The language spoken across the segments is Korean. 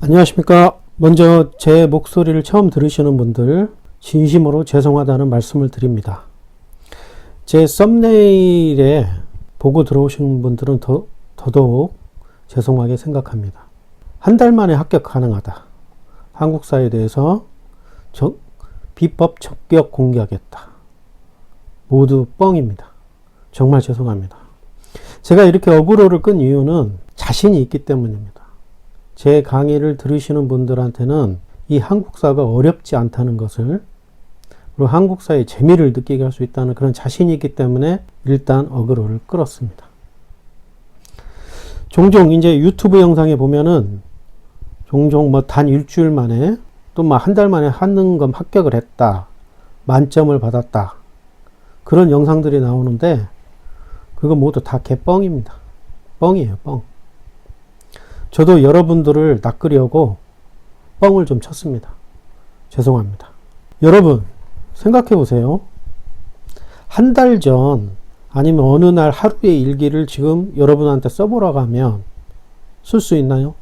안녕하십니까. 먼저 제 목소리를 처음 들으시는 분들 진심으로 죄송하다는 말씀을 드립니다. 제 썸네일에 보고 들어오신 분들은 더더욱 죄송하게 생각합니다. 한 달 만에 합격 가능하다. 한국사에 대해서 비법 적격 공개하겠다. 모두 뻥입니다. 정말 죄송합니다. 제가 이렇게 어그로를 끈 이유는 자신이 있기 때문입니다. 제 강의를 들으시는 분들한테는 이 한국사가 어렵지 않다는 것을, 그리고 한국사의 재미를 느끼게 할 수 있다는 그런 자신이 있기 때문에 일단 어그로를 끌었습니다. 종종 이제 유튜브 영상에 보면은 종종 단 일주일 만에 또 한 달 만에 한능검 합격을 했다, 만점을 받았다, 그런 영상들이 나오는데 그거 모두 다 개뻥입니다. 뻥이에요, 뻥. 저도 여러분들을 낚으려고 뻥을 좀 쳤습니다. 죄송합니다. 여러분 생각해 보세요. 한 달 전 아니면 어느 날 하루의 일기를 지금 여러분한테 써보라고 하면 쓸 수 있나요?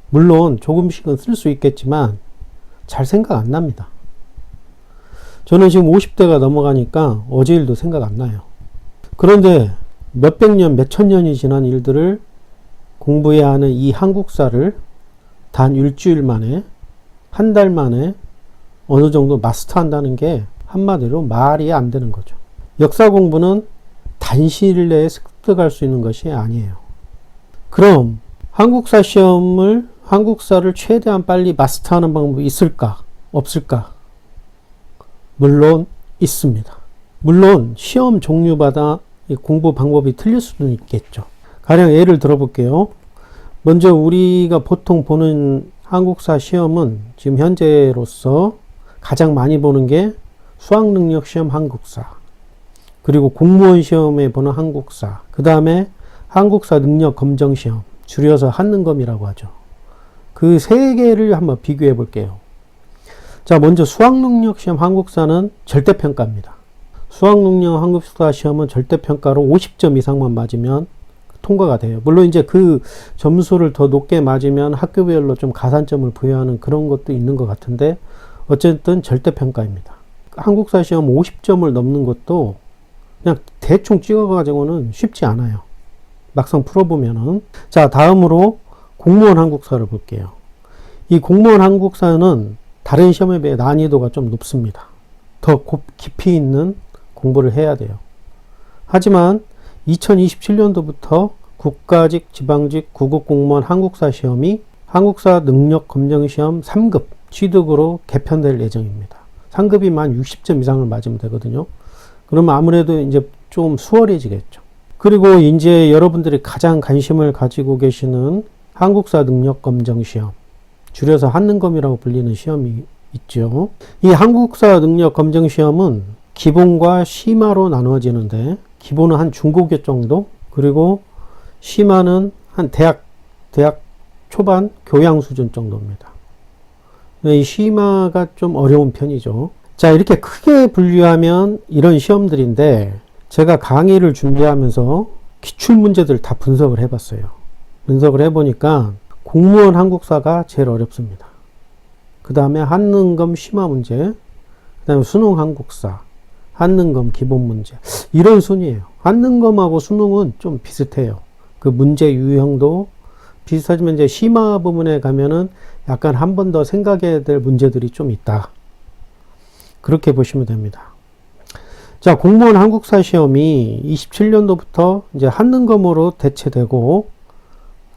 물론 조금씩은 쓸 수 있겠지만 잘 생각 안 납니다. 저는 지금 50대가 넘어가니까 어제 일도 생각 안 나요. 그런데 몇백 년, 몇천 년이 지난 일들을 공부해야 하는 이 한국사를 단 일주일 만에, 한 달 만에 어느 정도 마스터한다는 게 한마디로 말이 안 되는 거죠. 역사 공부는 단시일 내에 습득할 수 있는 것이 아니에요. 그럼 한국사 시험을, 한국사를 최대한 빨리 마스터하는 방법이 있을까? 없을까? 물론 있습니다. 물론 시험 종류마다 공부 방법이 틀릴 수도 있겠죠. 가령 예를 들어볼게요. 먼저 우리가 보통 보는 한국사 시험은 지금 현재로서 가장 많이 보는 게 수학능력시험 한국사, 그리고 공무원 시험에 보는 한국사, 그 다음에 한국사 능력검정시험, 줄여서 한능검이라고 하죠. 그 세 개를 한번 비교해 볼게요. 자, 먼저 수학능력시험 한국사는 절대평가입니다. 수학능력 한국사 시험은 절대평가로 50점 이상만 맞으면 통과가 돼요. 물론 이제 그 점수를 더 높게 맞으면 학교별로 좀 가산점을 부여하는 그런 것도 있는 것 같은데 어쨌든 절대평가입니다. 한국사 시험 50점을 넘는 것도 그냥 대충 찍어가지고는 쉽지 않아요. 막상 풀어보면은. 자, 다음으로 공무원 한국사를 볼게요. 이 공무원 한국사는 다른 시험에 비해 난이도가 좀 높습니다. 더 깊이 있는 공부를 해야 돼요. 하지만 2027년도부터 국가직, 지방직, 구급공무원 한국사 시험이 한국사 능력검정시험 3급 취득으로 개편될 예정입니다. 3급이만 60점 이상을 맞으면 되거든요. 그러면 아무래도 이제 좀 수월해지겠죠. 그리고 이제 여러분들이 가장 관심을 가지고 계시는 한국사 능력검정시험, 줄여서 한능검이라고 불리는 시험이 있죠. 이 한국사 능력검정시험은 기본과 심화로 나누어지는데 기본은 한 중고교 정도, 그리고 심화는 한 대학 초반 교양 수준 정도입니다. 이 심화가 좀 어려운 편이죠. 자, 이렇게 크게 분류하면 이런 시험들인데 제가 강의를 준비하면서 기출문제들 다 분석을 해봤어요. 분석을 해보니까 공무원 한국사가 제일 어렵습니다. 그 다음에 한능검 심화 문제, 그 다음에 수능 한국사, 한능검 기본 문제, 이런 순이에요. 한능검하고 수능은 좀 비슷해요. 그 문제 유형도 비슷하지만 이제 심화 부분에 가면은 약간 한 번 더 생각해야 될 문제들이 좀 있다. 그렇게 보시면 됩니다. 자, 공무원 한국사 시험이 27년도부터 이제 한능검으로 대체되고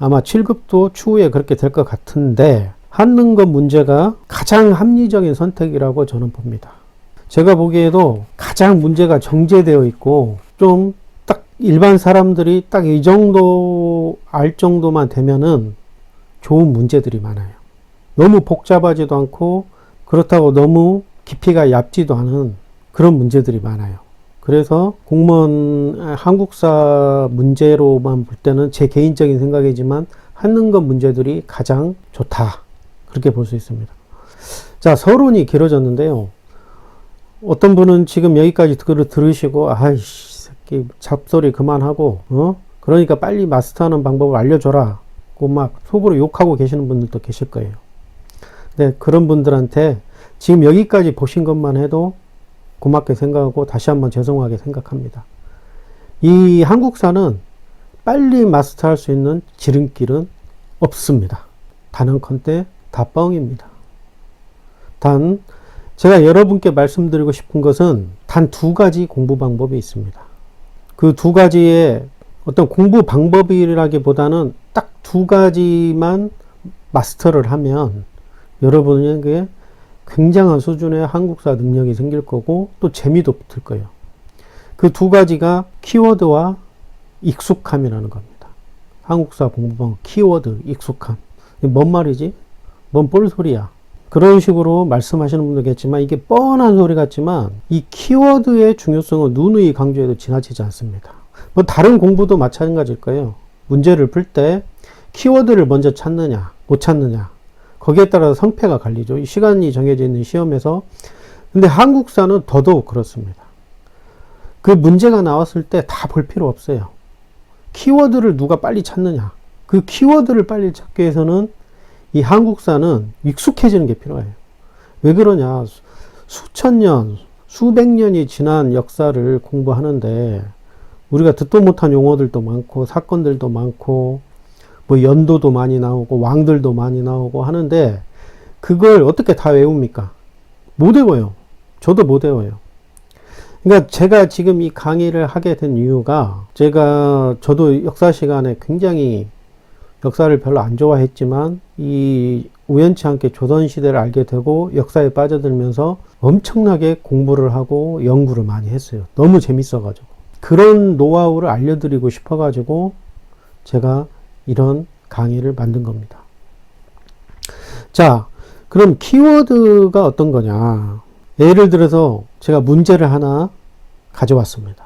아마 7급도 추후에 그렇게 될 것 같은데 한능검 문제가 가장 합리적인 선택이라고 저는 봅니다. 제가 보기에도 가장 문제가 정제되어 있고 좀 딱 일반 사람들이 딱 이 정도 알 정도만 되면은 좋은 문제들이 많아요. 너무 복잡하지도 않고 그렇다고 너무 깊이가 얕지도 않은 그런 문제들이 많아요. 그래서 공무원 한국사 문제로만 볼 때는 제 개인적인 생각이지만 한능검 문제들이 가장 좋다, 그렇게 볼 수 있습니다. 자, 서론이 길어졌는데요. 어떤 분은 지금 여기까지 들으시고 아이씨 새끼 잡소리 그만하고 그러니까 빨리 마스터하는 방법을 알려줘라 고 막 속으로 욕하고 계시는 분들도 계실 거예요. 네, 그런 분들한테 지금 여기까지 보신 것만 해도 고맙게 생각하고 다시 한번 죄송하게 생각합니다. 이 한국사는 빨리 마스터할 수 있는 지름길은 없습니다. 단언컨대 다 뻥입니다. 단 제가 여러분께 말씀드리고 싶은 것은 단 두 가지 공부 방법이 있습니다. 그 두 가지의 어떤 공부 방법이라기보다는 딱 두 가지만 마스터를 하면 여러분에게 굉장한 수준의 한국사 능력이 생길 거고 또 재미도 붙을 거예요. 그 두 가지가 키워드와 익숙함이라는 겁니다. 한국사 공부 방법, 키워드, 익숙함. 뭔 말이지? 뭔 뻘소리야? 그런 식으로 말씀하시는 분도 계시지만 이게 뻔한 소리 같지만 이 키워드의 중요성은 누누이 강조해도 지나치지 않습니다. 뭐 다른 공부도 마찬가지일 거예요. 문제를 풀 때 키워드를 먼저 찾느냐 못 찾느냐 거기에 따라서 성패가 갈리죠. 시간이 정해져 있는 시험에서. 근데 한국사는 더더욱 그렇습니다. 그 문제가 나왔을 때 다 볼 필요 없어요. 키워드를 누가 빨리 찾느냐. 그 키워드를 빨리 찾기 위해서는 이 한국사는 익숙해지는 게 필요해요. 왜 그러냐. 수천 년, 수백 년이 지난 역사를 공부하는데 우리가 듣도 못한 용어들도 많고 사건들도 많고 뭐 연도도 많이 나오고 왕들도 많이 나오고 하는데 그걸 어떻게 다 외웁니까? 못 외워요. 저도 못 외워요. 그러니까 제가 지금 이 강의를 하게 된 이유가 저도 역사 시간에 굉장히 역사를 별로 안 좋아했지만 이 우연치 않게 조선시대를 알게 되고 역사에 빠져들면서 엄청나게 공부를 하고 연구를 많이 했어요. 너무 재밌어가지고. 그런 노하우를 알려드리고 싶어가지고 제가 이런 강의를 만든 겁니다. 자, 그럼 키워드가 어떤 거냐. 예를 들어서 제가 문제를 하나 가져왔습니다.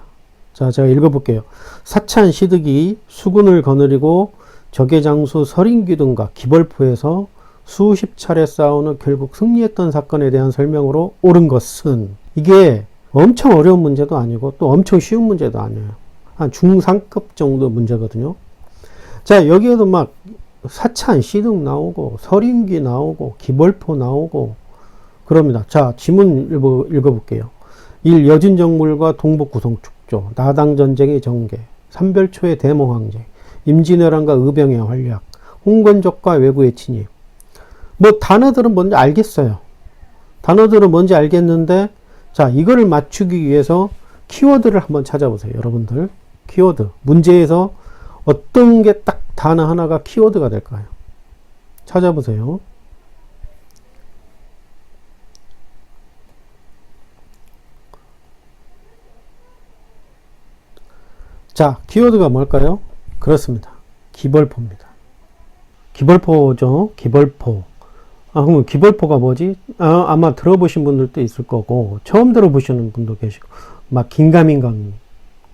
자, 제가 읽어볼게요. 사찬 시드기 수군을 거느리고 적의 장수 서린귀등과 기벌포에서 수십 차례 싸우는 결국 승리했던 사건에 대한 설명으로 옳은 것은 이게 엄청 어려운 문제도 아니고 또 엄청 쉬운 문제도 아니에요. 한 중상급 정도 문제거든요. 자, 여기에도 막 사찬 시등 나오고 서린귀 나오고 기벌포 나오고 그럽니다. 자, 지문 읽어볼게요. 1. 여진정물과 동북구성축조, 나당전쟁의 전개, 삼별초의 대모황제, 임진왜란과 의병의 활약, 홍건적과 외구의 침입. 뭐 단어들은 뭔지 알겠어요. 단어들은 뭔지 알겠는데 자, 이거를 맞추기 위해서 키워드를 한번 찾아보세요. 여러분들 키워드 문제에서 어떤 게 딱 단어 하나가 키워드가 될까요? 찾아보세요. 자, 키워드가 뭘까요? 그렇습니다. 기벌포입니다. 기벌포죠. 기벌포. 그럼 기벌포가 뭐지? 아마 들어보신 분들도 있을 거고 처음 들어보시는 분도 계시고 막 긴가민가한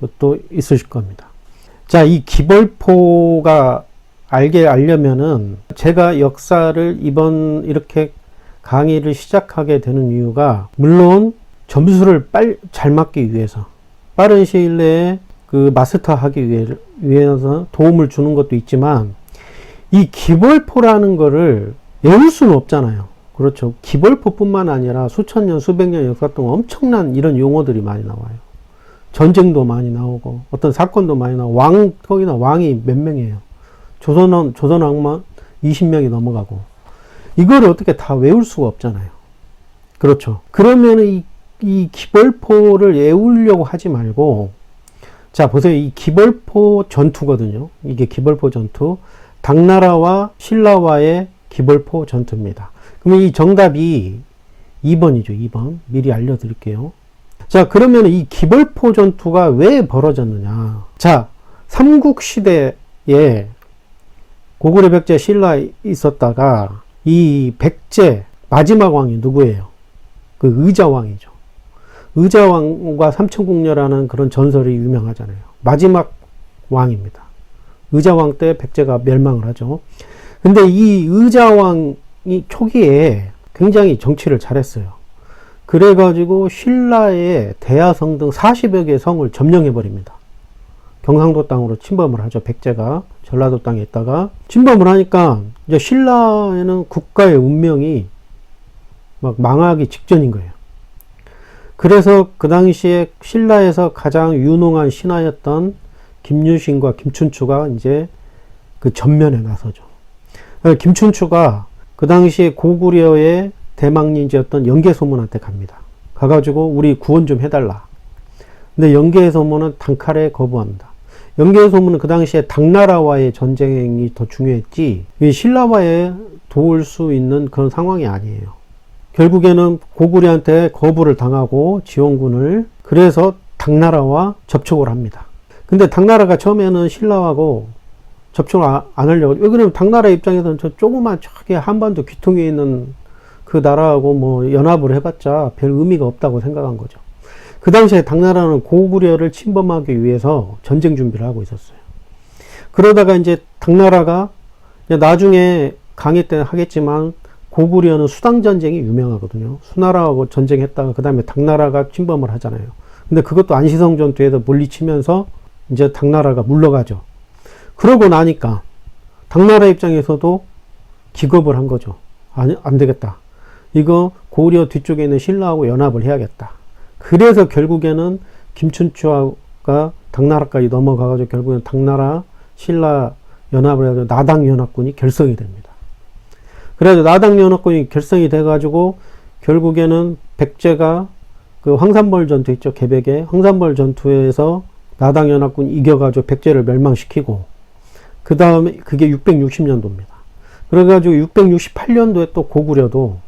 것도 있으실 겁니다. 자, 이 기벌포가 알려면은 제가 역사를 이번 이렇게 강의를 시작하게 되는 이유가 물론 점수를 잘 맞기 위해서 빠른 시일 내에 그 마스터하기 위해서 도움을 주는 것도 있지만 이 기벌포라는 거를 외울 수는 없잖아요. 그렇죠. 기벌포뿐만 아니라 수천 년, 수백 년 역사 동안 엄청난 이런 용어들이 많이 나와요. 전쟁도 많이 나오고 어떤 사건도 많이 나오고 거기나 왕이 몇 명이에요. 조선 왕만 20명이 넘어가고 이거를 어떻게 다 외울 수가 없잖아요. 그렇죠. 그러면은 이 기벌포를 외우려고 하지 말고 자, 보세요. 이 기벌포 전투거든요. 이게 기벌포 전투. 당나라와 신라와의 기벌포 전투입니다. 그러면 이 정답이 2번이죠. 2번. 미리 알려드릴게요. 자, 그러면 이 기벌포 전투가 왜 벌어졌느냐. 자, 삼국시대에 고구려 백제 신라 있었다가 이 백제 마지막 왕이 누구예요? 그 의자왕이죠. 의자왕과 삼천궁녀라는 그런 전설이 유명하잖아요. 마지막 왕입니다. 의자왕 때 백제가 멸망을 하죠. 근데 이 의자왕이 초기에 굉장히 정치를 잘했어요. 그래가지고 신라의 대야성 등 40여 개의 성을 점령해버립니다. 경상도 땅으로 침범을 하죠. 백제가 전라도 땅에 있다가 침범을 하니까 이제 신라에는 국가의 운명이 막 망하기 직전인 거예요. 그래서 그 당시에 신라에서 가장 유능한 신하였던 김유신과 김춘추가 이제 그 전면에 나서죠. 김춘추가 그 당시에 고구려의 대망린지였던 연개소문한테 갑니다. 가가지고 우리 구원 좀 해달라. 근데 연개소문은 단칼에 거부합니다. 연개소문은 그 당시에 당나라와의 전쟁이 더 중요했지 신라와에 도울 수 있는 그런 상황이 아니에요. 결국에는 고구려한테 거부를 당하고 지원군을 그래서 당나라와 접촉을 합니다. 근데 당나라가 처음에는 신라하고 접촉을 안 하려고. 왜 그러면 당나라 입장에서는 저 조그만 저기 한반도 귀퉁이에 있는 그 나라하고 뭐 연합을 해봤자 별 의미가 없다고 생각한 거죠. 그 당시에 당나라는 고구려를 침범하기 위해서 전쟁 준비를 하고 있었어요. 그러다가 이제 당나라가 나중에 강의 때 하겠지만 고구려는 수당전쟁이 유명하거든요. 수나라하고 전쟁했다가 그 다음에 당나라가 침범을 하잖아요. 근데 그것도 안시성 전투에서 물리치면서 이제 당나라가 물러가죠. 그러고 나니까 당나라 입장에서도 기겁을 한 거죠. 아니, 안 되겠다. 이거 고구려 뒤쪽에 있는 신라하고 연합을 해야겠다. 그래서 결국에는 김춘추가 당나라까지 넘어가가지고 결국엔 당나라, 신라 연합을 해가지고 나당연합군이 결성이 됩니다. 그래서 나당연합군이 결성이 돼가지고 결국에는 백제가 그 황산벌 전투 있죠. 개백의 황산벌 전투에서 나당연합군이 이겨가지고 백제를 멸망시키고 그 다음에 그게 660년도입니다. 그래가지고 668년도에 또 고구려도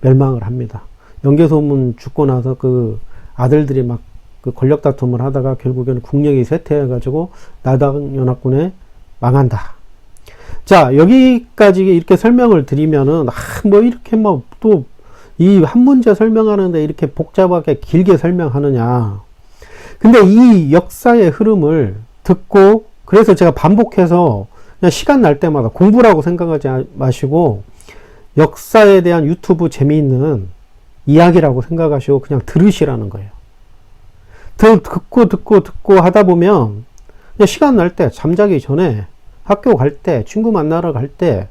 멸망을 합니다. 연개소문 죽고 나서 그 아들들이 막 그 권력 다툼을 하다가 결국에는 국력이 쇠퇴해가지고 나당연합군에 망한다. 자, 여기까지 이렇게 설명을 드리면은, 뭐 이렇게 뭐 또 이 한 문제 설명하는데 이렇게 복잡하게 길게 설명하느냐. 근데 이 역사의 흐름을 듣고, 그래서 제가 반복해서 그냥 시간 날 때마다 공부라고 생각하지 마시고, 역사에 대한 유튜브 재미있는 이야기라고 생각하시고 그냥 들으시라는 거예요. 듣고 하다 보면 그냥 시간 날 때 잠자기 전에 학교 갈 때 친구 만나러 갈 때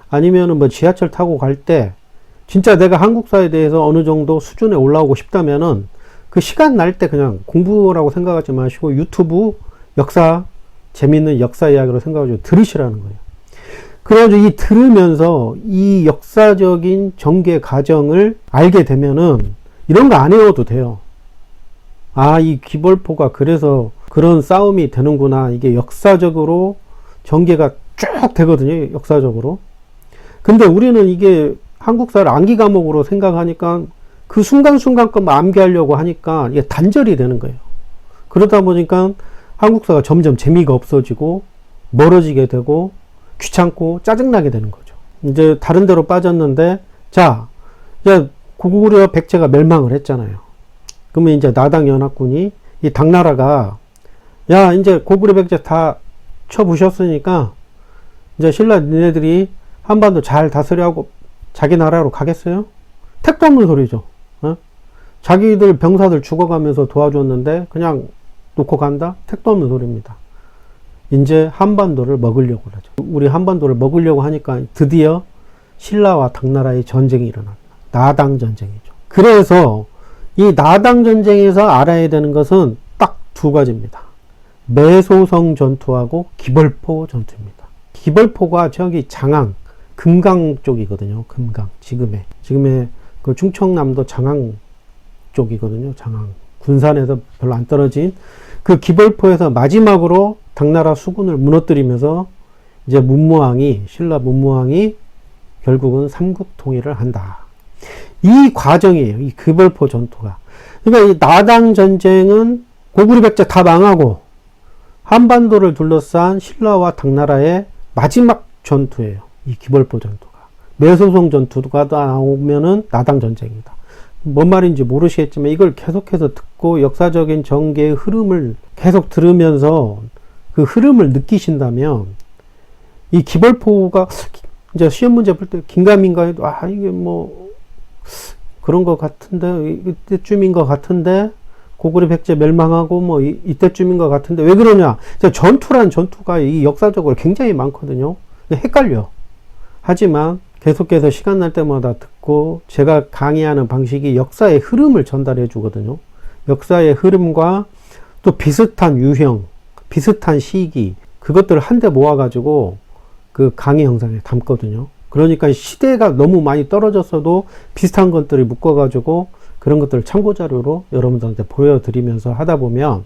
아니면은 뭐 지하철 타고 갈 때 진짜 내가 한국사에 대해서 어느 정도 수준에 올라오고 싶다면은 그 시간 날 때 그냥 공부라고 생각하지 마시고 유튜브 역사 재밌는 역사 이야기로 생각하시고 들으시라는 거예요. 그래가지고 이 들으면서 이 역사적인 전개 과정을 알게 되면은 이런 거 안 외워도 돼요. 아, 이 기벌포가 그래서 그런 싸움이 되는구나. 이게 역사적으로 전개가 쭉 되거든요. 역사적으로. 근데 우리는 이게 한국사를 암기 과목으로 생각하니까 그 순간순간 것만 암기하려고 하니까 이게 단절이 되는 거예요. 그러다 보니까 한국사가 점점 재미가 없어지고 멀어지게 되고 귀찮고 짜증나게 되는 거죠. 이제 다른 데로 빠졌는데, 자, 이제 고구려 백제가 멸망을 했잖아요. 그러면 이제 나당연합군이 이 당나라가 야, 이제 고구려 백제 다 쳐부셨으니까 이제 신라 니네들이 한반도 잘 다스려하고 자기 나라로 가겠어요? 택도 없는 소리죠. 어? 자기들 병사들 죽어가면서 도와줬는데 그냥 놓고 간다? 택도 없는 소리입니다. 이제 한반도를 먹으려고 그러죠. 우리 한반도를 먹으려고 하니까 드디어 신라와 당나라의 전쟁이 일어납니다. 나당 전쟁이죠. 그래서 이 나당 전쟁에서 알아야 되는 것은 딱 두 가지입니다. 매소성 전투하고 기벌포 전투입니다. 기벌포가 저기 장항, 금강 쪽이거든요. 금강, 지금의 그 충청남도 장항 쪽이거든요. 장항. 군산에서 별로 안 떨어진 그 기벌포에서 마지막으로 당나라 수군을 무너뜨리면서 이제 신라 문무왕이 결국은 삼국 통일을 한다. 이 과정이에요. 이 기벌포 전투가. 그러니까 이 나당 전쟁은 고구려 백제 다 망하고 한반도를 둘러싼 신라와 당나라의 마지막 전투예요. 이 기벌포 전투가. 매소성 전투가 나오면은 나당 전쟁이다. 뭔 말인지 모르시겠지만 이걸 계속해서 듣고 역사적인 전개의 흐름을 계속 들으면서 그 흐름을 느끼신다면 이 기벌포가 이제 시험 문제 볼 때 긴가민가 해도 이게 뭐 그런 것 같은데 이때쯤인 것 같은데 고구려 백제 멸망하고 뭐 이때쯤인 것 같은데 왜 그러냐? 전투란 전투가 이 역사적으로 굉장히 많거든요. 헷갈려. 하지만 계속해서 시간 날 때마다 듣고, 제가 강의하는 방식이 역사의 흐름을 전달해 주거든요. 역사의 흐름과 또 비슷한 유형, 비슷한 시기, 그것들을 한데 모아가지고 그 강의 영상에 담거든요. 그러니까 시대가 너무 많이 떨어졌어도 비슷한 것들을 묶어가지고 그런 것들을 참고자료로 여러분들한테 보여드리면서 하다 보면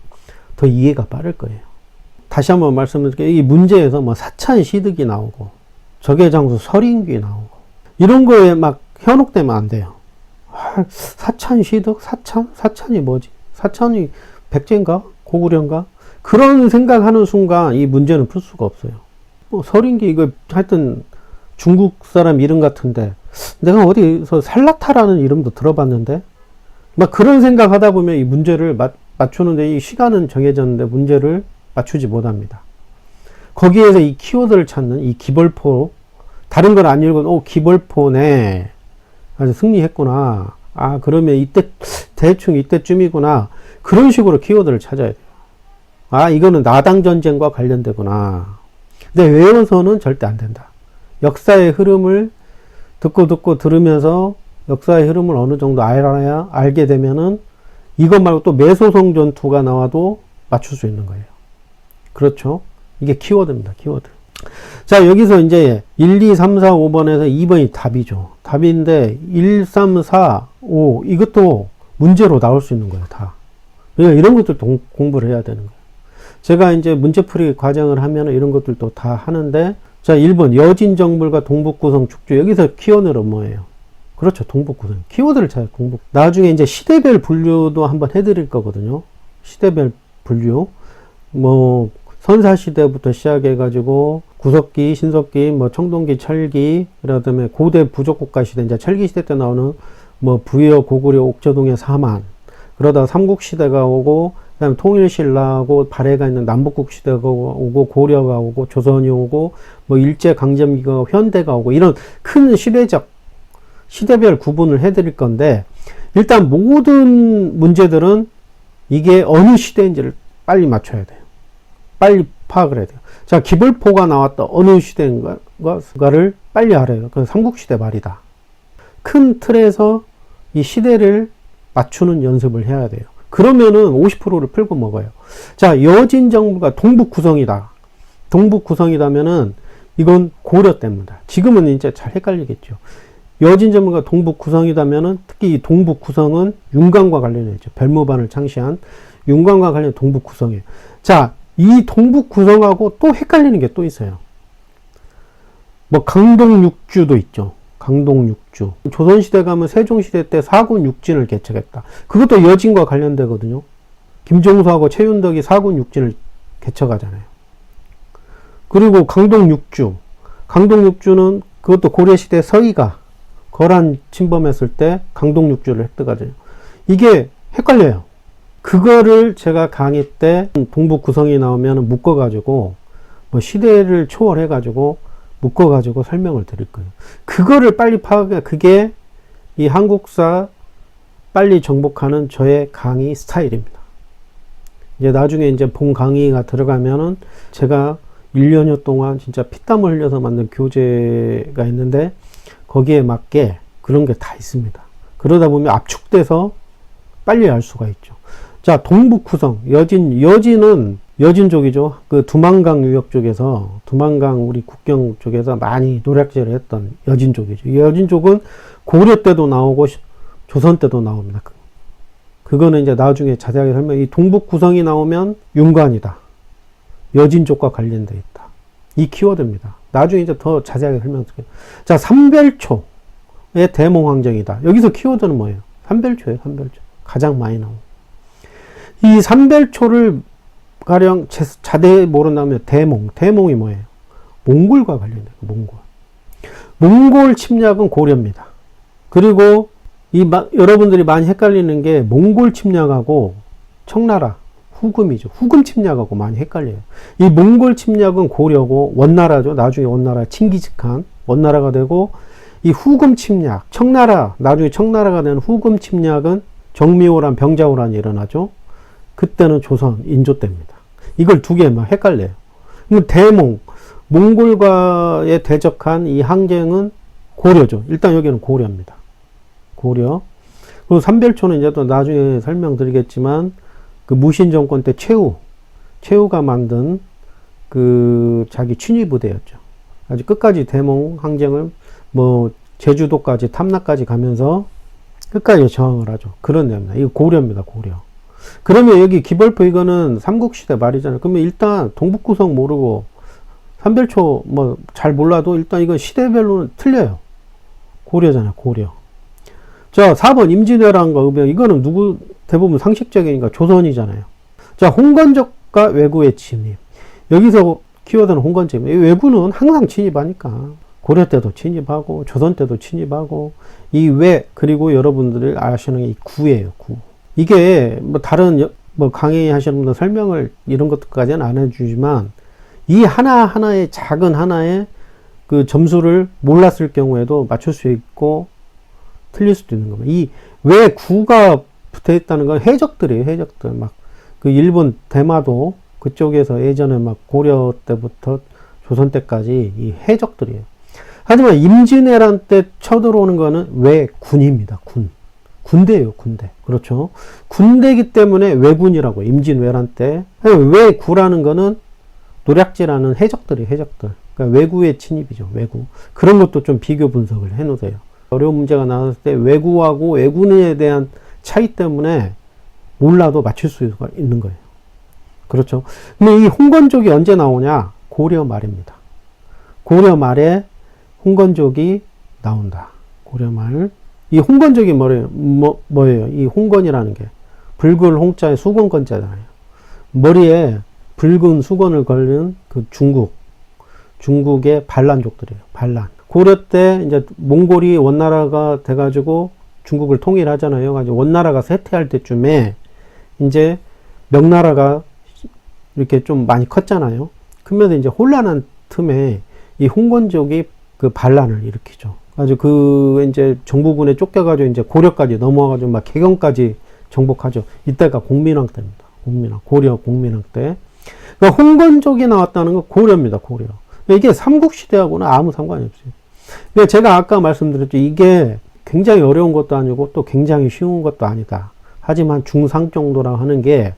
더 이해가 빠를 거예요. 다시 한번 말씀드릴게요. 이 문제에서 뭐 사찬 시득이 나오고 적외장수 설인귀 나오고 이런 거에 막 현혹되면 안 돼요. 사찬 시득? 사찬이 뭐지? 사찬이 백제인가? 고구려인가? 그런 생각하는 순간 이 문제는 풀 수가 없어요. 설인귀 이거 하여튼 중국 사람 이름 같은데 내가 어디서 살라타라는 이름도 들어봤는데 막 그런 생각하다 보면 이 문제를 맞추는데 이 시간은 정해졌는데 문제를 맞추지 못합니다. 거기에서 이 키워드를 찾는 이 기벌포, 다른 걸 안 읽어도 기벌포네, 아주 승리했구나, 그러면 이때 대충 이때쯤이구나, 그런 식으로 키워드를 찾아야 돼요. 이거는 나당 전쟁과 관련되구나. 근데 외워서는 절대 안 된다. 역사의 흐름을 듣고 들으면서 역사의 흐름을 어느 정도 알게 되면은 이것 말고 또 매소성 전투가 나와도 맞출 수 있는 거예요. 그렇죠? 이게 키워드입니다. 키워드. 자, 여기서 이제 1, 2, 3, 4, 5번에서 2번이 답이죠. 답인데 1, 3, 4, 5 이것도 문제로 나올 수 있는 거예요. 다. 그러니까 이런 것들도 공부를 해야 되는 거예요. 제가 이제 문제풀이 과정을 하면 이런 것들도 다 하는데, 자, 1번 여진정불과 동북구성 축주. 여기서 키워드는 뭐예요? 그렇죠. 동북구성. 키워드를 찾아요. 나중에 이제 시대별 분류도 한번 해드릴 거거든요. 시대별 분류. 뭐 선사시대부터 시작해가지고 구석기, 신석기, 뭐 청동기, 철기, 그다음에 고대 부족국가 시대, 이제 철기 시대 때 나오는 뭐 부여, 고구려, 옥저동의 사만, 그러다가 삼국시대가 오고, 그 다음에 통일신라하고 발해가 있는 남북국 시대가 오고, 고려가 오고, 조선이 오고, 뭐 일제강점기가 현대가 오고, 이런 큰 시대별 구분을 해드릴 건데, 일단 모든 문제들은 이게 어느 시대인지를 빨리 맞춰야 돼요. 빨리 파악을 해야 돼요. 자, 기벌포가 나왔다. 어느 시대인가를 빨리 알아요. 그건 삼국시대 말이다. 큰 틀에서 이 시대를 맞추는 연습을 해야 돼요. 그러면은 50%를 풀고 먹어요. 자, 여진정부가 동북구성이다. 동북구성이라면은 이건 고려 때입니다. 지금은 이제 잘 헷갈리겠죠. 여진정부가 동북구성이라면은 특히 이 동북구성은 윤광과 관련해 있죠. 별무반을 창시한 윤광과 관련 동북구성이에요. 자, 이 동북구성하고 또 헷갈리는 게 또 있어요. 뭐 강동육주도 있죠. 강동육주. 조선시대 가면 세종시대 때 사군육진을 개척했다. 그것도 여진과 관련되거든요. 김종수하고 최윤덕이 사군육진을 개척하잖아요. 그리고 강동육주. 강동육주는 그것도 고려시대 서희가 거란 침범했을 때 강동육주를 획득하잖아요. 이게 헷갈려요. 그거를 제가 강의 때 동북구성이 나오면 묶어가지고 뭐 시대를 초월해가지고 묶어가지고 설명을 드릴 거예요. 그거를 빨리 파악해. 그게 이 한국사 빨리 정복하는 저의 강의 스타일입니다. 이제 나중에 이제 본 강의가 들어가면은 제가 1년여 동안 진짜 피땀을 흘려서 만든 교재가 있는데 거기에 맞게 그런 게 다 있습니다. 그러다 보면 압축돼서 빨리 알 수가 있죠. 자, 동북구성. 여진은 여진족이죠. 그 두만강 유역 쪽에서, 두만강 우리 국경 쪽에서 많이 노략질을 했던 여진족이죠. 여진족은 고려 때도 나오고 조선 때도 나옵니다. 그거는 이제 나중에 자세하게 이 동북구성이 나오면 윤관이다. 여진족과 관련되어 있다. 이 키워드입니다. 나중에 이제 더 자세하게 설명드릴게요. 자, 삼별초의 대몽황정이다. 여기서 키워드는 뭐예요? 삼별초예요, 삼별초. 가장 많이 나오고. 이 삼별초를 가령 자세히 모른다면 대몽이 뭐예요? 몽골과 관련돼요. 몽골 침략은 고려입니다. 그리고 여러분들이 많이 헷갈리는 게 몽골 침략하고 청나라, 후금이죠. 후금 침략하고 많이 헷갈려요. 이 몽골 침략은 고려고 원나라죠. 나중에 원나라 칭기즈칸 원나라가 되고, 이 후금 침략, 나중에 청나라가 되는 후금 침략은 정미호란 병자호란이 일어나죠. 그때는 조선 인조 때입니다. 이걸 두 개만 헷갈려요. 그럼 몽골과의 대적한 이 항쟁은 고려죠. 일단 여기는 고려입니다. 고려. 그리고 삼별초는 이제 또 나중에 설명드리겠지만 그 무신정권 때 최후가 만든 그 자기 친위부대였죠. 아주 끝까지 대몽 항쟁을 뭐 제주도까지 탐락까지 가면서 끝까지 저항을 하죠. 그런 데입니다. 이거 고려입니다. 고려. 그러면 여기 기벌포 이거는 삼국시대 말이잖아요. 그러면 일단 동북구성 모르고 삼별초 뭐 잘 몰라도 일단 이건 시대별로는 틀려요. 고려잖아요. 고려. 자, 4번 임진왜란과 의병. 이거는 누구 대부분 상식적이니까 조선이잖아요. 자, 홍건적과 왜구의 침입. 여기서 키워드는 홍건적입니다. 외구는 항상 침입하니까 고려 때도 침입하고 조선 때도 침입하고 이 왜 그리고 여러분들이 아시는 이 구예요. 구. 이게 뭐 다른 뭐 강의하시는 분들 설명을 이런 것까지는 안 해주지만 이 하나하나의 작은 하나의 그 점수를 몰랐을 경우에도 맞출 수 있고 틀릴 수도 있는 겁니다. 이 왜 구가 붙어 있다는 건 해적들이에요. 해적들. 막 그 일본 대마도 그쪽에서 예전에 막 고려 때부터 조선 때까지 이 해적들이에요. 하지만 임진왜란 때 쳐들어오는 거는 왜 군입니다. 군대예요. 군대. 그렇죠. 군대이기 때문에 왜군이라고 임진왜란 때. 왜 구라는 거는 노략질하는 해적들이 해적들. 그러니까 왜구의 침입이죠. 왜구. 그런 것도 좀 비교 분석을 해놓으세요. 어려운 문제가 나왔을 때 왜구하고 왜군에 대한 차이 때문에 몰라도 맞출 수 있는 거예요. 그렇죠. 근데 이 홍건족이 언제 나오냐? 고려 말입니다. 고려 말에 홍건족이 나온다. 고려 말. 이 홍건족이 뭐예요? 이 홍건이라는 게 붉은 홍자에 수건건자잖아요. 머리에 붉은 수건을 걸는 그 중국의 반란족들이에요. 반란. 고려 때 이제 몽골이 원나라가 돼가지고 중국을 통일하잖아요. 가지고 원나라가 쇠퇴할 때쯤에 이제 명나라가 이렇게 좀 많이 컸잖아요. 그러면 이제 혼란한 틈에 이 홍건족이 그 반란을 일으키죠. 아주 그 이제 정부군에 쫓겨가지고 이제 고려까지 넘어와가지고 막 개경까지 정복하죠. 이때가 공민왕 때입니다. 고려 공민왕 때. 그러니까 홍건족이 나왔다는 건 고려입니다. 고려. 이게 삼국시대하고는 아무 상관이 없어요. 그러니까 제가 아까 말씀드렸죠. 이게 굉장히 어려운 것도 아니고 또 굉장히 쉬운 것도 아니다. 하지만 중상 정도라고 하는 게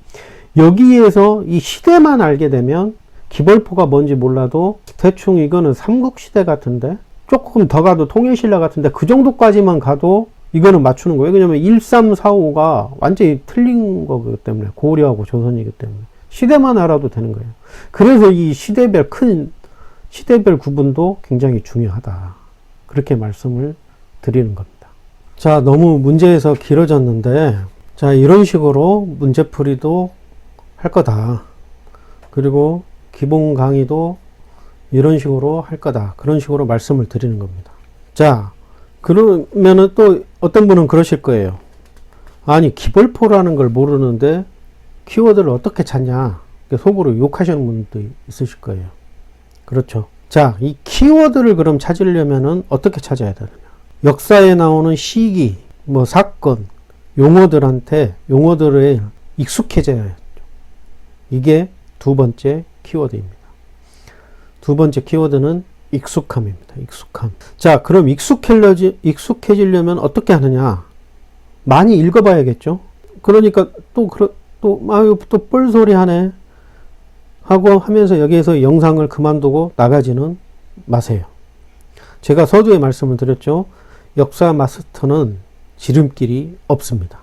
여기에서 이 시대만 알게 되면 기벌포가 뭔지 몰라도 대충 이거는 삼국시대 같은데 조금 더 가도 통일신라 같은데 그 정도까지만 가도 이거는 맞추는 거예요. 왜냐면 1345가 완전히 틀린 거기 때문에 고려하고 조선이기 때문에 시대만 알아도 되는 거예요. 그래서 이 시대별 구분도 굉장히 중요하다. 그렇게 말씀을 드리는 겁니다. 자, 너무 문제에서 길어졌는데 자, 이런 식으로 문제풀이도 할 거다. 그리고 기본 강의도 이런 식으로 할 거다. 그런 식으로 말씀을 드리는 겁니다. 자, 그러면은 또 어떤 분은 그러실 거예요. 아니, 기벌포라는 걸 모르는데 키워드를 어떻게 찾냐. 속으로 욕하시는 분도 있으실 거예요. 그렇죠. 자, 이 키워드를 그럼 찾으려면은 어떻게 찾아야 되느냐. 역사에 나오는 시기, 뭐 사건, 용어들에 익숙해져야 해요. 이게 두 번째 키워드입니다. 두 번째 키워드는 익숙함입니다. 익숙함. 자, 그럼 익숙해지려면 어떻게 하느냐? 많이 읽어봐야겠죠? 그러니까 또 뻘소리 하네. 하고 하면서 여기에서 영상을 그만두고 나가지는 마세요. 제가 서두에 말씀을 드렸죠. 역사 마스터는 지름길이 없습니다.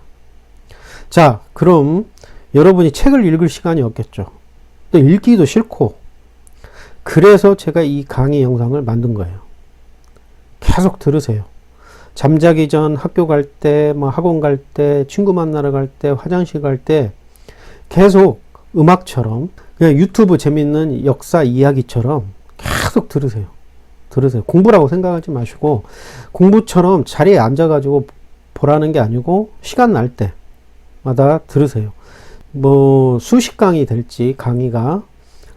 자, 그럼 여러분이 책을 읽을 시간이 없겠죠. 또 읽기도 싫고. 그래서 제가 이 강의 영상을 만든 거예요. 계속 들으세요. 잠자기 전 학교 갈 때, 뭐 학원 갈 때, 친구 만나러 갈 때, 화장실 갈 때 계속 음악처럼 그냥 유튜브 재밌는 역사 이야기처럼 계속 들으세요. 공부라고 생각하지 마시고 공부처럼 자리에 앉아가지고 보라는 게 아니고 시간 날 때마다 들으세요. 뭐 수십 강의 될지 강의가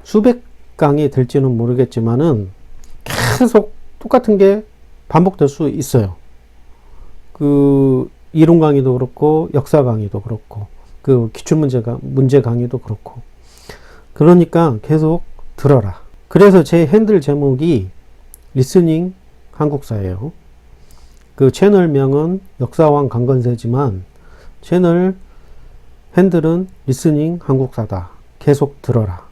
수백 강의 될지는 모르겠지만은 계속 똑같은 게 반복될 수 있어요. 그 이론 강의도 그렇고 역사 강의도 그렇고 그 문제 강의도 그렇고. 그러니까 계속 들어라. 그래서 제 핸들 제목이 리스닝 한국사예요. 그 채널명은 역사왕 강건세지만 채널 핸들은 리스닝 한국사다. 계속 들어라.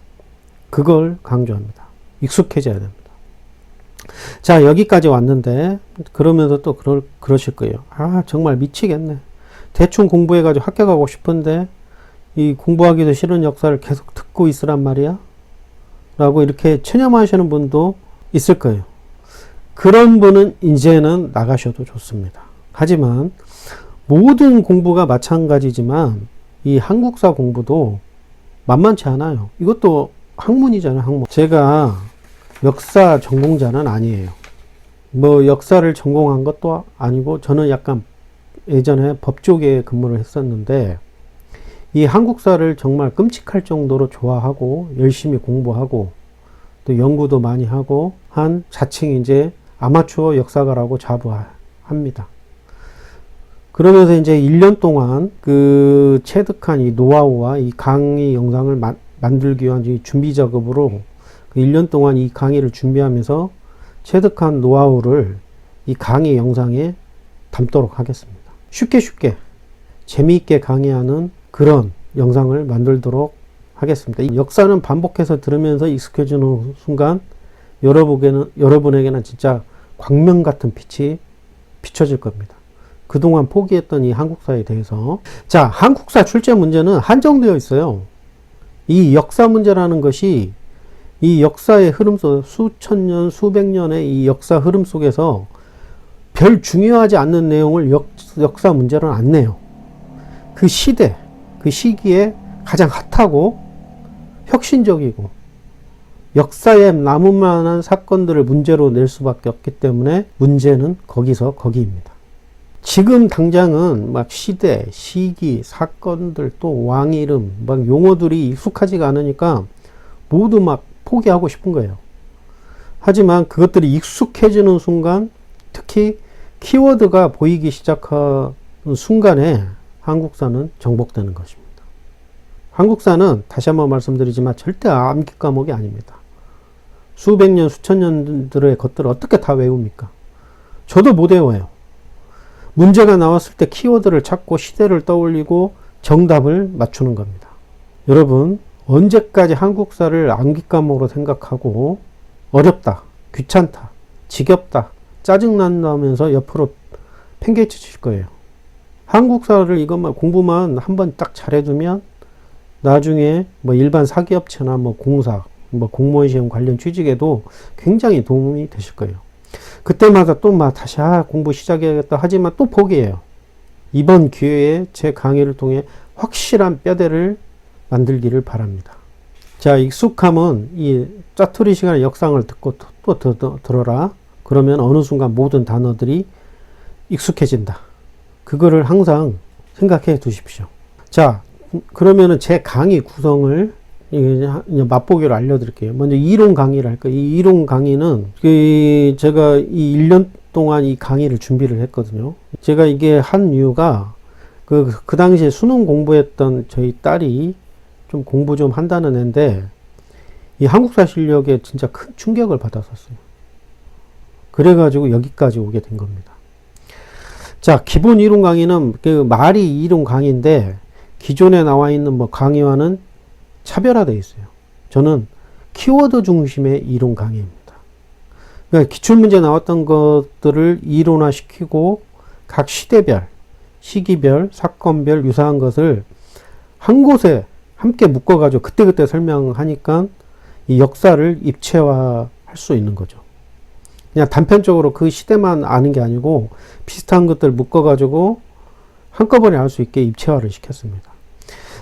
그걸 강조합니다. 익숙해져야 됩니다. 자, 여기까지 왔는데 그러면서 또 그러실 거예요. 아, 정말 미치겠네. 대충 공부해가지고 합격하고 싶은데 이 공부하기도 싫은 역사를 계속 듣고 있으란 말이야? 라고 이렇게 체념하시는 분도 있을 거예요. 그런 분은 이제는 나가셔도 좋습니다. 하지만 모든 공부가 마찬가지지만 이 한국사 공부도 만만치 않아요. 이것도 학문이잖아요, 학문. 제가 역사 전공자는 아니에요. 뭐 역사를 전공한 것도 아니고 저는 약간 예전에 법 쪽에 근무를 했었는데 이 한국사를 정말 끔찍할 정도로 좋아하고 열심히 공부하고 또 연구도 많이 하고 한 자칭 이제 아마추어 역사가라고 자부합니다. 그러면서 이제 1년 동안 그 체득한 이 노하우와 이 강의 영상을 만들기 위한 이 준비 작업으로 그 1년 동안 이 강의를 준비하면서 체득한 노하우를 이 강의 영상에 담도록 하겠습니다. 쉽게 재미있게 강의하는 그런 영상을 만들도록 하겠습니다. 이 역사는 반복해서 들으면서 익숙해지는 순간 여러분에게는 진짜 광명 같은 빛이 비춰질 겁니다. 그동안 포기했던 이 한국사에 대해서. 자, 한국사 출제 문제는 한정되어 있어요. 이 역사 문제라는 것이 이 역사의 흐름 속 수천 년, 수백 년의 이 역사 흐름 속에서 별 중요하지 않는 내용을 역사 문제로는 안 내요. 그 시대, 그 시기에 가장 핫하고 혁신적이고 역사에 남을 만한 사건들을 문제로 낼 수밖에 없기 때문에 문제는 거기서 거기입니다. 지금 당장은 막 시대, 시기, 사건들 또 왕 이름 막 용어들이 익숙하지가 않으니까 모두 막 포기하고 싶은 거예요. 하지만 그것들이 익숙해지는 순간 특히 키워드가 보이기 시작하는 순간에 한국사는 정복되는 것입니다. 한국사는 다시 한번 말씀드리지만 절대 암기 과목이 아닙니다. 수백 년, 수천 년들의 것들을 어떻게 다 외웁니까? 저도 못 외워요. 문제가 나왔을 때 키워드를 찾고 시대를 떠올리고 정답을 맞추는 겁니다. 여러분, 언제까지 한국사를 암기 과목으로 생각하고 어렵다, 귀찮다, 지겹다, 짜증난다면서 옆으로 팽개치실 거예요. 한국사를 이것만 공부만 한번 딱 잘해두면 나중에 뭐 일반 사기업체나 뭐 공사, 뭐 공무원 시험 관련 취직에도 굉장히 도움이 되실 거예요. 그때마다 또 막 다시 공부 시작해야겠다 하지만 또 포기해요. 이번 기회에 제 강의를 통해 확실한 뼈대를 만들기를 바랍니다. 자, 익숙함은 이 짜투리 시간에 역상을 듣고 또 들어라. 그러면 어느 순간 모든 단어들이 익숙해진다. 그거를 항상 생각해 두십시오. 자, 그러면은 제 강의 구성을 맛보기로 알려드릴게요. 먼저 이론 강의를 할 거예요. 이 이론 강의는 제가 이 1년 동안 이 강의를 준비를 했거든요. 제가 이게 한 이유가 그 당시에 수능 공부했던 저희 딸이 좀 공부 좀 한다는 애인데 이 한국사 실력에 진짜 큰 충격을 받았었어요. 그래가지고 여기까지 오게 된 겁니다. 자, 기본 이론 강의는 그 말이 이론 강의인데 기존에 나와 있는 뭐 강의와는 차별화되어 있어요. 저는 키워드 중심의 이론 강의입니다. 그러니까 기출문제 나왔던 것들을 이론화 시키고 각 시대별, 시기별, 사건별 유사한 것을 한 곳에 함께 묶어가지고 그때그때 설명하니까 이 역사를 입체화할 수 있는 거죠. 그냥 단편적으로 그 시대만 아는 게 아니고 비슷한 것들 묶어가지고 한꺼번에 알 수 있게 입체화를 시켰습니다.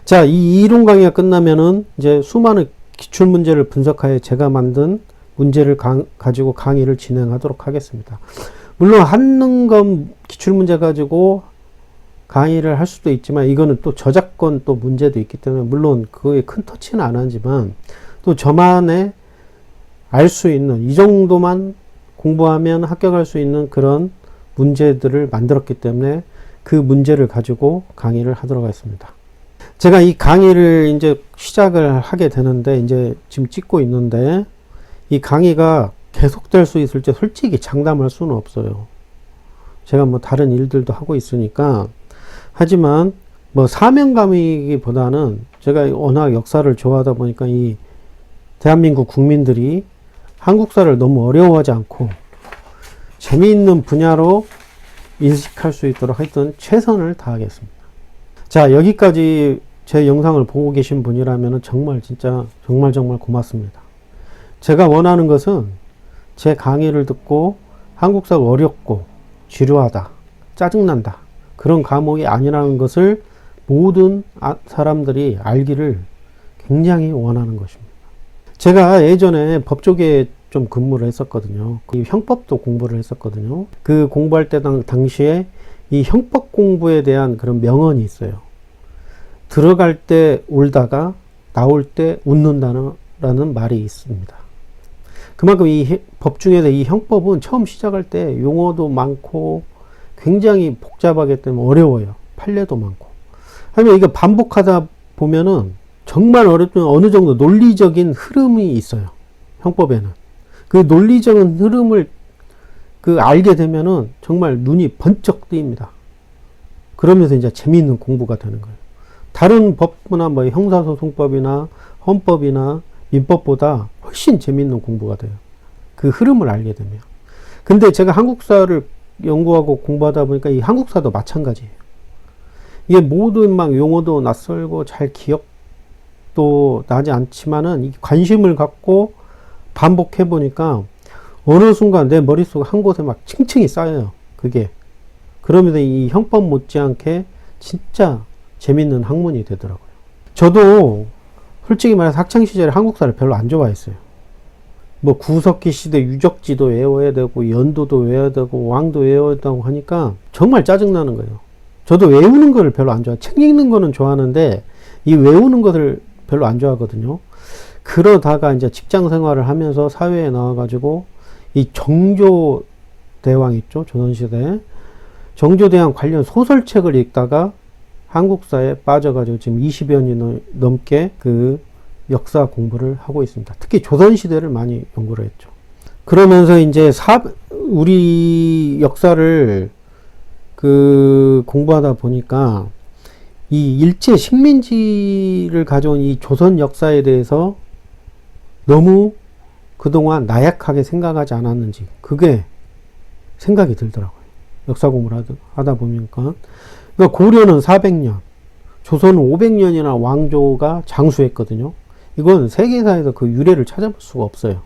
자, 이 이론 강의가 끝나면은 이제 수많은 기출문제를 분석하여 제가 만든 문제를 가지고 강의를 진행하도록 하겠습니다. 물론 한능검 기출문제 가지고 강의를 할 수도 있지만 이거는 또 저작권 또 문제도 있기 때문에 물론 그거에 큰 터치는 안 하지만 또 저만의 알 수 있는 이 정도만 공부하면 합격할 수 있는 그런 문제들을 만들었기 때문에 그 문제를 가지고 강의를 하도록 하겠습니다. 제가 이 강의를 이제 시작을 하게 되는데 이제 지금 찍고 있는데 이 강의가 계속될 수 있을지 솔직히 장담할 수는 없어요. 제가 뭐 다른 일들도 하고 있으니까. 하지만 뭐 사명감이기보다는 제가 워낙 역사를 좋아하다 보니까 이 대한민국 국민들이 한국사를 너무 어려워하지 않고 재미있는 분야로 인식할 수 있도록 하여튼 최선을 다하겠습니다. 자, 여기까지 제 영상을 보고 계신 분이라면 정말 진짜 정말 고맙습니다. 제가 원하는 것은 제 강의를 듣고 한국사가 어렵고 지루하다, 짜증난다, 그런 과목이 아니라는 것을 모든 사람들이 알기를 굉장히 원하는 것입니다. 제가 예전에 법조계에 좀 근무를 했었거든요. 그 형법도 공부를 했었거든요. 그 공부할 때 당시에 이 형법 공부에 대한 그런 명언이 있어요. 들어갈 때 울다가 나올 때 웃는다는 말이 있습니다. 그만큼 이 법 중에서 이 형법은 처음 시작할 때 용어도 많고 굉장히 복잡하기 때문에 어려워요. 판례도 많고. 하지만 이거 반복하다 보면은 정말 어렵지만 어느 정도 논리적인 흐름이 있어요. 형법에는. 그 논리적인 흐름을 알게 되면은 정말 눈이 번쩍 뜨입니다. 그러면서 이제 재미있는 공부가 되는 거예요. 다른 법이나 뭐 형사소송법이나 헌법이나 민법보다 훨씬 재미있는 공부가 돼요. 그 흐름을 알게 되면. 근데 제가 한국사를 연구하고 공부하다 보니까 이 한국사도 마찬가지예요. 이게 모든 막 용어도 낯설고 잘 기억도 나지 않지만은 이 관심을 갖고 반복해 보니까 어느 순간 내 머릿속 한 곳에 막 층층이 쌓여요. 그게. 그러면서 이 형법 못지않게 진짜 재밌는 학문이 되더라고요. 저도 솔직히 말해서 학창시절에 한국사를 별로 안 좋아했어요. 뭐 구석기 시대 유적지도 외워야 되고 연도도 외워야 되고 왕도 외워야 되고 하니까 정말 짜증나는 거예요. 저도 외우는 거를 별로 안 좋아해요. 책 읽는 거는 좋아하는데 이 외우는 것을 별로 안 좋아하거든요. 그러다가 이제 직장 생활을 하면서 사회에 나와가지고 이 정조대왕 있죠? 조선시대. 정조대왕 관련 소설책을 읽다가 한국사에 빠져가지고 지금 20여 년이 넘게 그 역사 공부를 하고 있습니다. 특히 조선시대를 많이 연구를 했죠. 그러면서 이제 우리 역사를 공부하다 보니까 이 일제 식민지를 가져온 이 조선 역사에 대해서 너무 그동안 나약하게 생각하지 않았는지 그게 생각이 들더라고요. 역사 공부를 하다 보니까. 그러니까 고려는 400년, 조선은 500년이나 왕조가 장수했거든요. 이건 세계사에서 그 유래를 찾아볼 수가 없어요.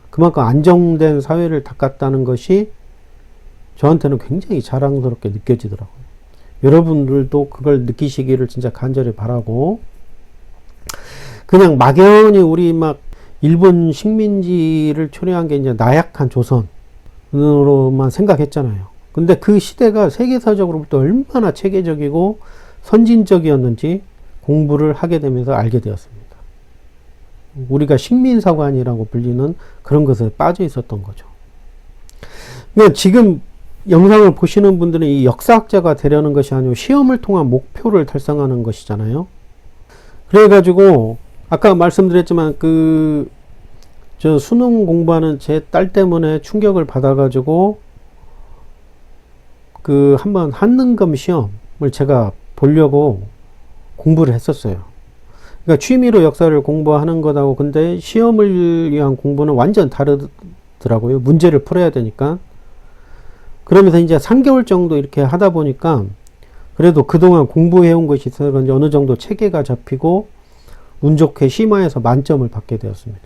그만큼 안정된 사회를 닦았다는 것이 저한테는 굉장히 자랑스럽게 느껴지더라고요. 여러분들도 그걸 느끼시기를 진짜 간절히 바라고, 그냥 막연히 우리 막 일본 식민지를 초래한 게 이제 나약한 조선으로만 생각했잖아요. 근데 그 시대가 세계사적으로부터 얼마나 체계적이고 선진적이었는지 공부를 하게 되면서 알게 되었습니다. 우리가 식민사관이라고 불리는 그런 것에 빠져 있었던 거죠. 그러니까 지금 영상을 보시는 분들은 이 역사학자가 되려는 것이 아니고 시험을 통한 목표를 달성하는 것이잖아요. 그래가지고 아까 말씀드렸지만 저 수능 공부하는 제 딸 때문에 충격을 받아가지고 한번 한능검 시험을 제가 보려고 공부를 했었어요. 그러니까 취미로 역사를 공부하는 것하고 근데 시험을 위한 공부는 완전 다르더라고요. 문제를 풀어야 되니까. 그러면서 이제 3개월 정도 이렇게 하다 보니까 그래도 그동안 공부해온 것이 있어서 그런지 어느 정도 체계가 잡히고 운 좋게 심화해서 만점을 받게 되었습니다.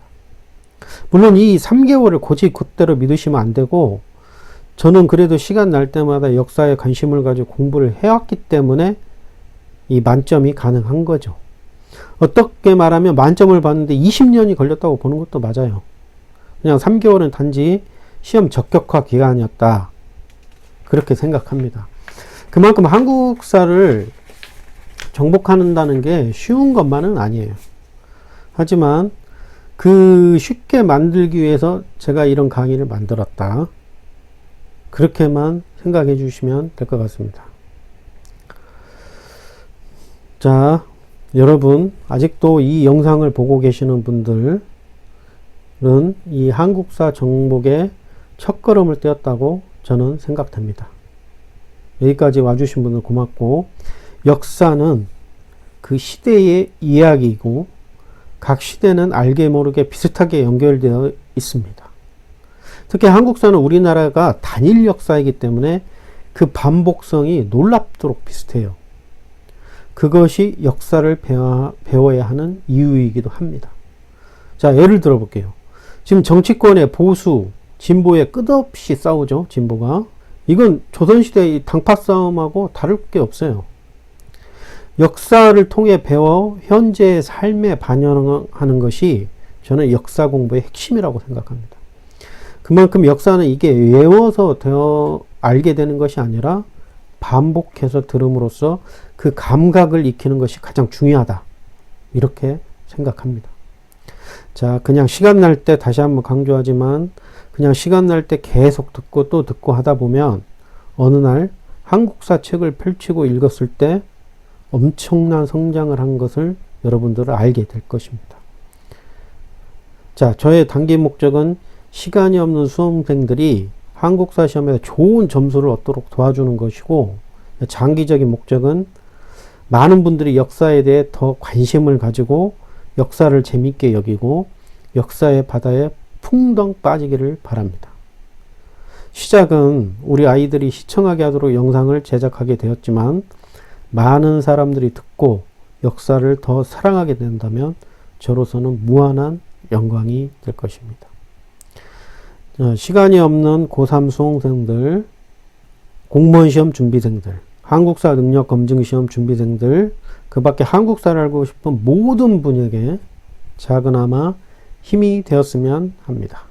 물론 이 3개월을 고지 그대로 믿으시면 안 되고 저는 그래도 시간 날 때마다 역사에 관심을 가지고 공부를 해왔기 때문에 이 만점이 가능한 거죠. 어떻게 말하면 만점을 받는데 20년이 걸렸다고 보는 것도 맞아요. 그냥 3개월은 단지 시험 적격화 기간이었다. 그렇게 생각합니다. 그만큼 한국사를 정복한다는 게 쉬운 것만은 아니에요. 하지만 쉽게 만들기 위해서 제가 이런 강의를 만들었다. 그렇게만 생각해 주시면 될 것 같습니다. 자, 여러분 아직도 이 영상을 보고 계시는 분들은 이 한국사 정복의 첫걸음을 떼었다고 저는 생각됩니다. 여기까지 와주신 분들 고맙고, 역사는 그 시대의 이야기이고 각 시대는 알게 모르게 비슷하게 연결되어 있습니다. 특히 한국사는 우리나라가 단일 역사이기 때문에 그 반복성이 놀랍도록 비슷해요. 그것이 역사를 배워야 하는 이유이기도 합니다. 자, 예를 들어 볼게요. 지금 정치권의 보수, 진보에 끝없이 싸우죠. 진보가. 이건 조선시대의 당파 싸움하고 다를 게 없어요. 역사를 통해 배워 현재의 삶에 반영하는 것이 저는 역사 공부의 핵심이라고 생각합니다. 그만큼 역사는 이게 외워서 알게 되는 것이 아니라 반복해서 들음으로써 그 감각을 익히는 것이 가장 중요하다. 이렇게 생각합니다. 자, 그냥 시간 날 때 다시 한번 강조하지만 그냥 시간 날 때 계속 듣고 또 듣고 하다 보면 어느 날 한국사 책을 펼치고 읽었을 때 엄청난 성장을 한 것을 여러분들은 알게 될 것입니다. 자, 저의 단기 목적은 시간이 없는 수험생들이 한국사 시험에서 좋은 점수를 얻도록 도와주는 것이고, 장기적인 목적은 많은 분들이 역사에 대해 더 관심을 가지고 역사를 재밌게 여기고 역사의 바다에 풍덩 빠지기를 바랍니다. 시작은 우리 아이들이 시청하게 하도록 영상을 제작하게 되었지만 많은 사람들이 듣고 역사를 더 사랑하게 된다면 저로서는 무한한 영광이 될 것입니다. 시간이 없는 고3 수험생들, 공무원 시험 준비생들, 한국사 능력 검증 시험 준비생들, 그 밖에 한국사를 알고 싶은 모든 분에게 작은아마 힘이 되었으면 합니다.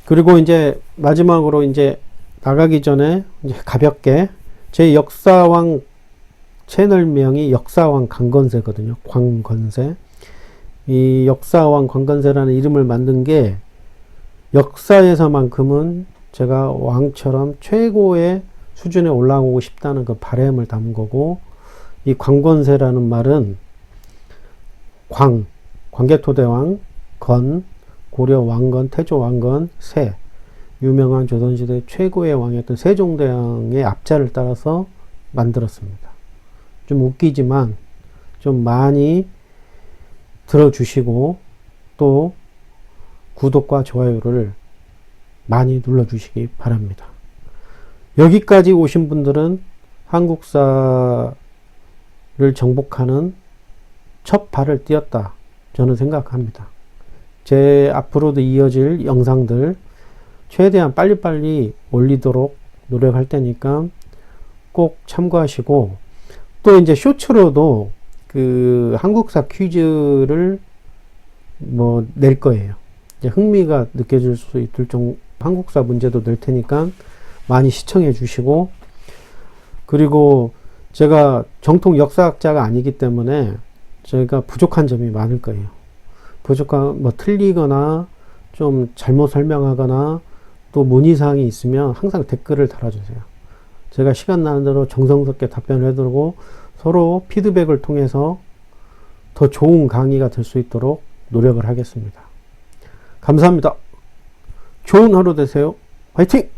그리고 이제 마지막으로 이제 나가기 전에 이제 가볍게 제 역사왕 채널명이 역사왕 강건세거든요. 광건세. 이 역사왕 광건세라는 이름을 만든 게 역사에서만큼은 제가 왕처럼 최고의 수준에 올라오고 싶다는 그 바람을 담은 거고, 이 광건세라는 말은 광개토대왕, 건, 고려 왕건, 태조 왕건, 세, 유명한 조선시대 최고의 왕이었던 세종대왕의 앞자를 따라서 만들었습니다. 좀 웃기지만 좀 많이 들어주시고 또 구독과 좋아요를 많이 눌러주시기 바랍니다. 여기까지 오신 분들은 한국사를 정복하는 첫 발을 띄었다 저는 생각합니다. 제 앞으로도 이어질 영상들 최대한 빨리빨리 올리도록 노력할 테니까 꼭 참고하시고, 또 이제 쇼츠로도 그 한국사 퀴즈를 뭐 낼 거예요. 이제 흥미가 느껴질 수 있을 정도 한국사 문제도 낼 테니까 많이 시청해 주시고, 그리고 제가 정통 역사학자가 아니기 때문에 저희가 부족한 점이 많을 거예요. 뭐 틀리거나 좀 잘못 설명하거나 또 문의사항이 있으면 항상 댓글을 달아주세요. 제가 시간 나는 대로 정성스럽게 답변을 해드리고 서로 피드백을 통해서 더 좋은 강의가 될 수 있도록 노력을 하겠습니다. 감사합니다. 좋은 하루 되세요. 화이팅!